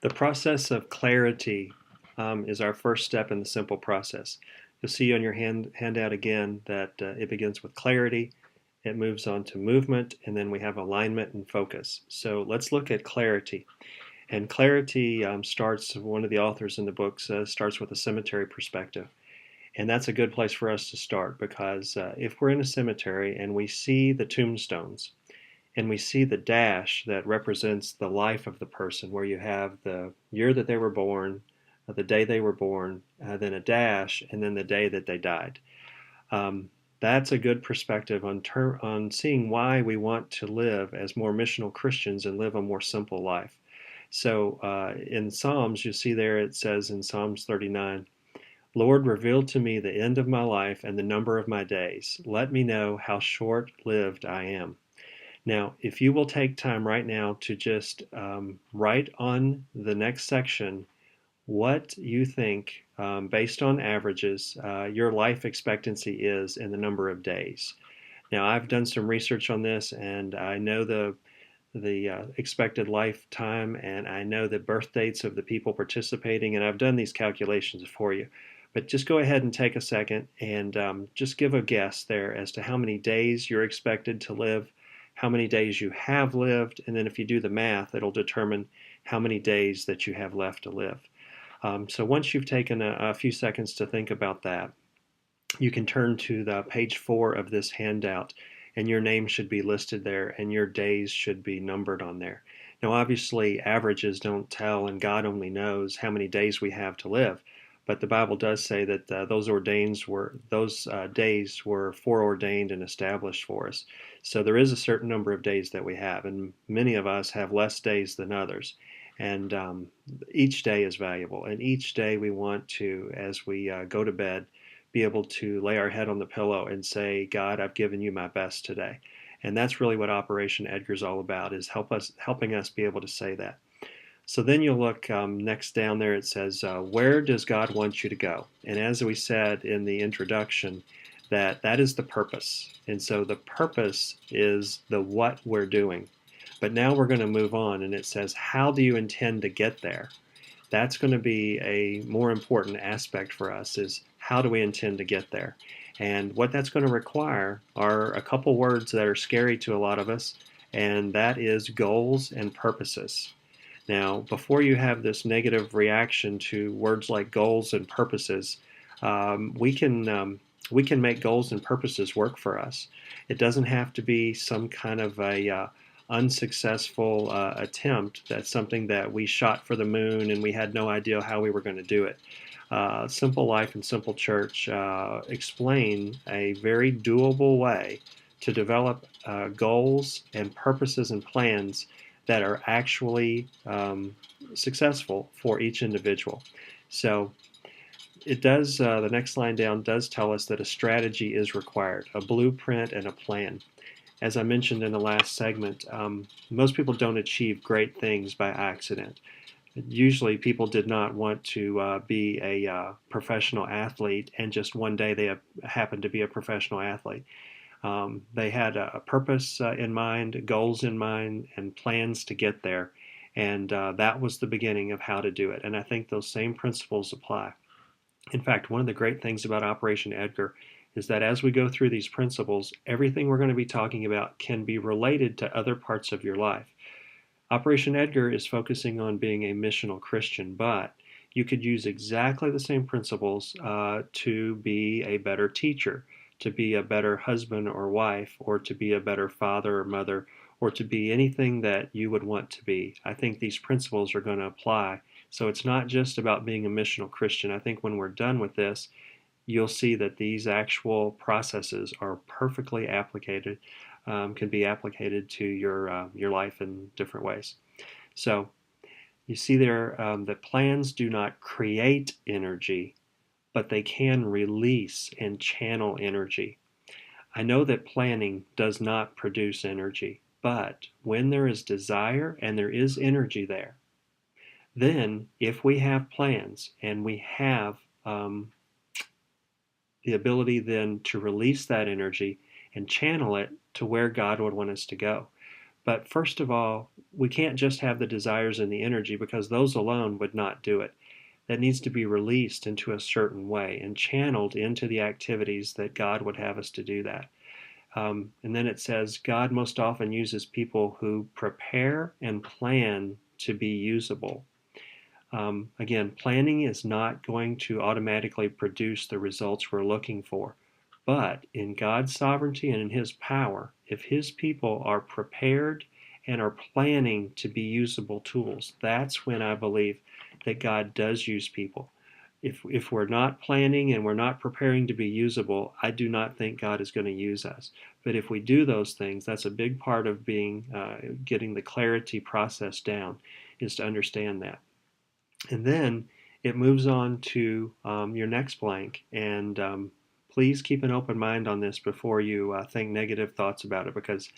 The process of clarity is our first step in the simple process. You'll see on your handout again that it begins with clarity, it moves on to movement, and then we have alignment and focus. So let's look at clarity. And clarity starts, one of the authors in the book starts with a cemetery perspective. And that's a good place for us to start because if we're in a cemetery and we see the tombstones, and we see the dash that represents the life of the person, where you have the year that they were born, the day they were born, then a dash, and then the day that they died. That's a good perspective on seeing why we want to live as more missional Christians and live a more simple life. So in Psalms, you see there it says in Psalms 39, Lord, reveal to me the end of my life and the number of my days. Let me know how short-lived I am. Now, if you will take time right now to just write on the next section what you think, based on averages, your life expectancy is in the number of days. Now, I've done some research on this, and I know the expected lifetime, and I know the birth dates of the people participating, and I've done these calculations for you. But just go ahead and take a second and just give a guess there as to how many days you're expected to live, how many days you have lived, and then if you do the math, it'll determine how many days that you have left to live. So once you've taken a few seconds to think about that, you can turn to the page 4 of this handout, and your name should be listed there, and your days should be numbered on there. Now, obviously, averages don't tell, and God only knows how many days we have to live. But the Bible does say that those days were foreordained and established for us. So there is a certain number of days that we have, and many of us have less days than others. And each day is valuable, and each day we want to, as we go to bed, be able to lay our head on the pillow and say, God, I've given you my best today. And that's really what Operation Edgar is all about, is helping us be able to say that. So then you'll look next down there, it says, where does God want you to go? And as we said in the introduction, that is the purpose. And so the purpose is the what we're doing. But now we're going to move on, and it says, how do you intend to get there? That's going to be a more important aspect for us, is how do we intend to get there? And what that's going to require are a couple words that are scary to a lot of us, and that is goals and purposes. Now, before you have this negative reaction to words like goals and purposes, we can make goals and purposes work for us. It doesn't have to be some kind of a unsuccessful attempt. That's something that we shot for the moon and we had no idea how we were going to do it. Simple Life and Simple Church explain a very doable way to develop goals and purposes and plans that are actually successful for each individual. So it does, the next line down does tell us that a strategy is required, a blueprint and a plan. As I mentioned in the last segment, most people don't achieve great things by accident. Usually people did not want to be a professional athlete, and just one day they happened to be a professional athlete. They had a purpose in mind, goals in mind, and plans to get there. And that was the beginning of how to do it. And I think those same principles apply. In fact, one of the great things about Operation Edgar is that as we go through these principles, everything we're going to be talking about can be related to other parts of your life. Operation Edgar is focusing on being a missional Christian, but you could use exactly the same principles to be a better teacher, to be a better husband or wife, or to be a better father or mother, or to be anything that you would want to be. I think these principles are going to apply. So it's not just about being a missional Christian. I think when we're done with this, you'll see that these actual processes are perfectly applicated, can be applicated to your life in different ways. So you see there that plans do not create energy, but they can release and channel energy. I know that planning does not produce energy, but when there is desire and there is energy there, then if we have plans and we have the ability then to release that energy and channel it to where God would want us to go. But first of all, we can't just have the desires and the energy because those alone would not do it. That needs to be released into a certain way and channeled into the activities that God would have us to do that. And then it says, God most often uses people who prepare and plan to be usable. Again, planning is not going to automatically produce the results we're looking for. But in God's sovereignty and in His power, if His people are prepared and are planning to be usable tools, that's when I believe that God does use people. If we're not planning and we're not preparing to be usable, I do not think God is going to use us. But if we do those things, that's a big part of getting the clarity process down, is to understand that. And then it moves on to your next blank. And please keep an open mind on this before you think negative thoughts about it, because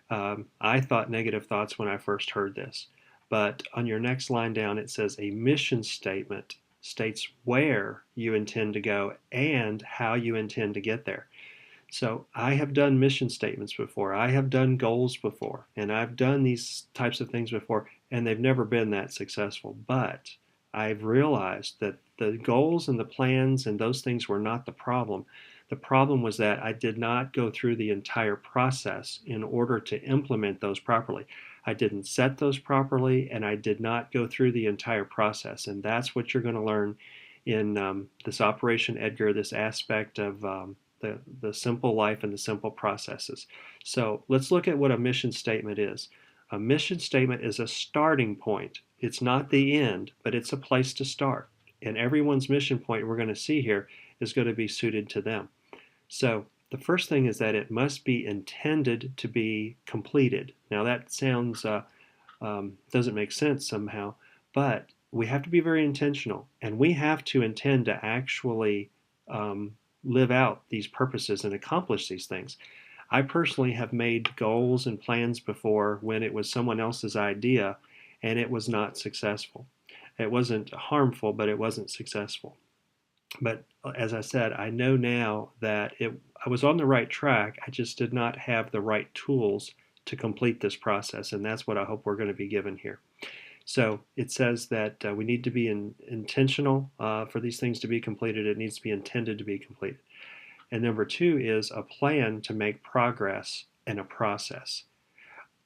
I thought negative thoughts when I first heard this. But on your next line down, it says a mission statement states where you intend to go and how you intend to get there. So I have done mission statements before. I have done goals before. And I've done these types of things before, and they've never been that successful. But I've realized that the goals and the plans and those things were not the problem. The problem was that I did not go through the entire process in order to implement those properly. I didn't set those properly, and I did not go through the entire process. And that's what you're going to learn in this Operation Edgar, this aspect of the simple life and the simple processes. So let's look at what a mission statement is. A mission statement is a starting point. It's not the end, but it's a place to start. And everyone's mission point we're going to see here is going to be suited to them. So the first thing is that it must be intended to be completed. Now that sounds doesn't make sense somehow, but we have to be very intentional, and we have to intend to actually live out these purposes and accomplish these things. I personally have made goals and plans before when it was someone else's idea and it was not successful. It wasn't harmful, but it wasn't successful. But as I said, I know now that I was on the right track. I just did not have the right tools to complete this process, and that's what I hope we're going to be given here. So it says that we need to be intentional for these things to be completed. It needs to be intended to be completed. And number two is a plan to make progress and a process.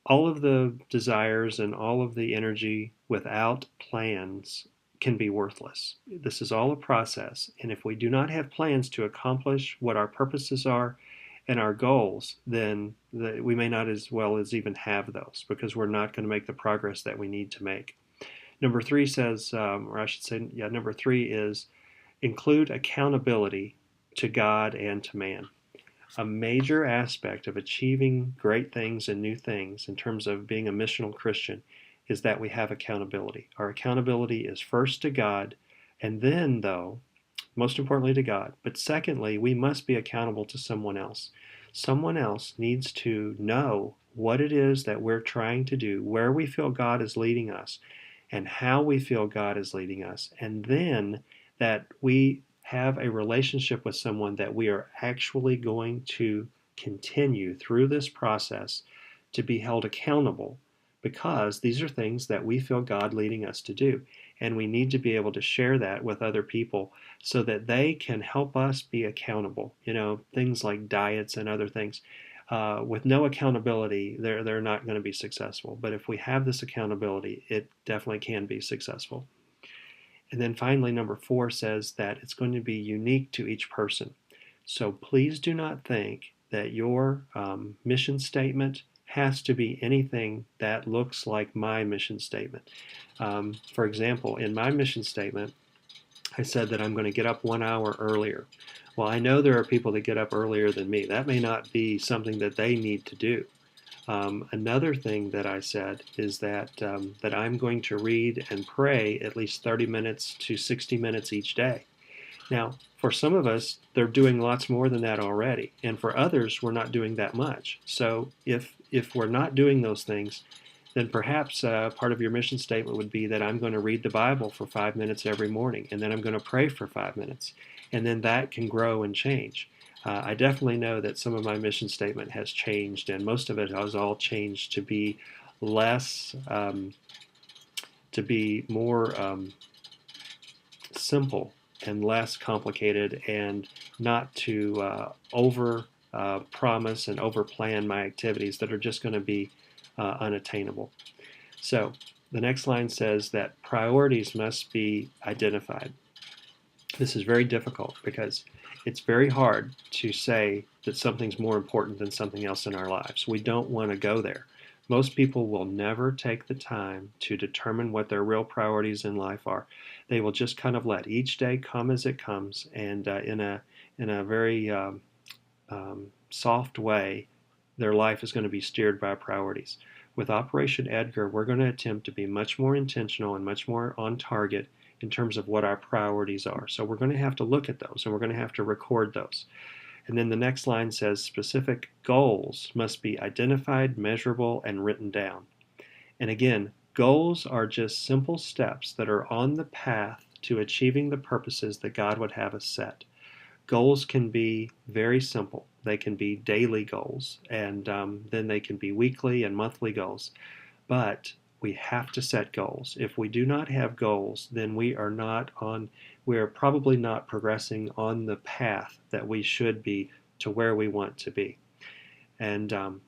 All of the desires and all of the energy without plans can be worthless. This is all a process. And if we do not have plans to accomplish what our purposes are and our goals, then we may not as well as even have those, because we're not going to make the progress that we need to make. Number three says, or I should say, number three is include accountability to God and to man. A major aspect of achieving great things and new things in terms of being a missional Christian is that we have accountability. Our accountability is first to God, and then, though, most importantly to God. But secondly, we must be accountable to someone else. Someone else needs to know what it is that we're trying to do, where we feel God is leading us, and how we feel God is leading us. And then that we have a relationship with someone that we are actually going to continue through this process to be held accountable, because these are things that we feel God leading us to do. And we need to be able to share that with other people so that they can help us be accountable. Things like diets and other things. With no accountability, they're not going to be successful. But if we have this accountability, it definitely can be successful. And then finally, number four says that it's going to be unique to each person. So please do not think that your mission statement has to be anything that looks like my mission statement. For example, in my mission statement, I said that I'm going to get up 1 hour earlier. Well, I know there are people that get up earlier than me. That may not be something that they need to do. Another thing that I said is that I'm going to read and pray at least 30 minutes to 60 minutes each day. Now, for some of us, they're doing lots more than that already, and for others, we're not doing that much. So if we're not doing those things, then perhaps part of your mission statement would be that I'm going to read the Bible for 5 minutes every morning, and then I'm going to pray for 5 minutes, and then that can grow and change. I definitely know that some of my mission statement has changed, and most of it has all changed to be less, to be more simple and less complicated, and not to over promise and over plan my activities that are just going to be unattainable. So the next line says that priorities must be identified. This is very difficult because it's very hard to say that something's more important than something else in our lives. We don't want to go there. Most people will never take the time to determine what their real priorities in life are. They will just kind of let each day come as it comes, and in a very soft way, their life is going to be steered by priorities. With Operation Edgar, we're going to attempt to be much more intentional and much more on target in terms of what our priorities are. So we're going to have to look at those, and we're going to have to record those. And then the next line says specific goals must be identified, measurable, and written down. And again, goals are just simple steps that are on the path to achieving the purposes that God would have us set. Goals can be very simple. They can be daily goals, and then they can be weekly and monthly goals. But we have to set goals. If we do not have goals, then we are probably not progressing on the path that we should be to where we want to be. And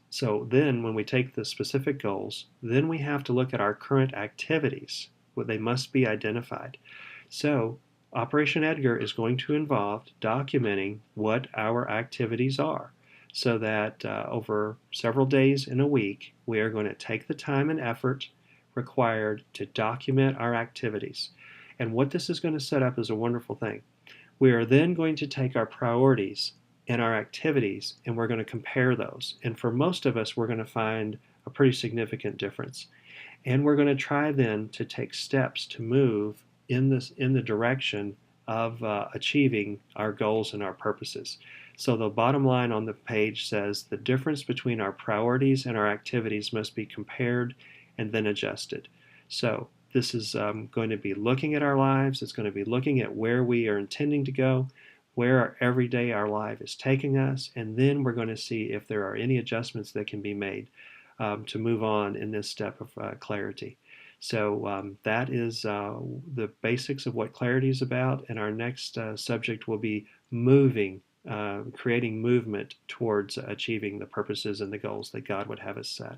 so then when we take the specific goals, then we have to look at our current activities. Well, they must be identified. So Operation Edgar is going to involve documenting what our activities are, so that over several days in a week, we are going to take the time and effort required to document our activities. And what this is going to set up is a wonderful thing. We are then going to take our priorities and our activities, and we're going to compare those. And for most of us, we're going to find a pretty significant difference. And we're going to try then to take steps to move in the direction of achieving our goals and our purposes. So the bottom line on the page says the difference between our priorities and our activities must be compared and then adjusted. So this is going to be looking at our lives. It's going to be looking at where we are intending to go, where every day our life is taking us, and then we're going to see if there are any adjustments that can be made to move on in this step of clarity. So that is the basics of what clarity is about, and our next subject will be creating movement towards achieving the purposes and the goals that God would have us set.